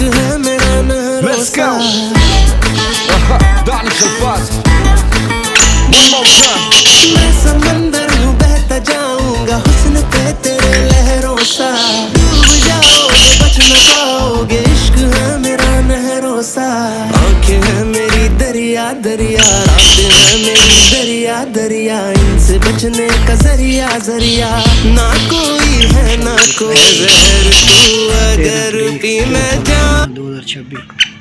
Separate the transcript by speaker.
Speaker 1: है मेरा नहरों सा। मैं समंदर हूँ बहता जाऊंगा हुस्न पे तेरे लहरों सा। डूब जाओगे बच न पाओगे, इश्क है मेरा नहरों सा। आंखें हैं मेरी दरिया दरिया, रातें हैं मेरी दरिया दरिया, इनसे बचने का जरिया जरिया ना कोई है ना कोई। जहर तू अगर पी मैं जा
Speaker 2: 2026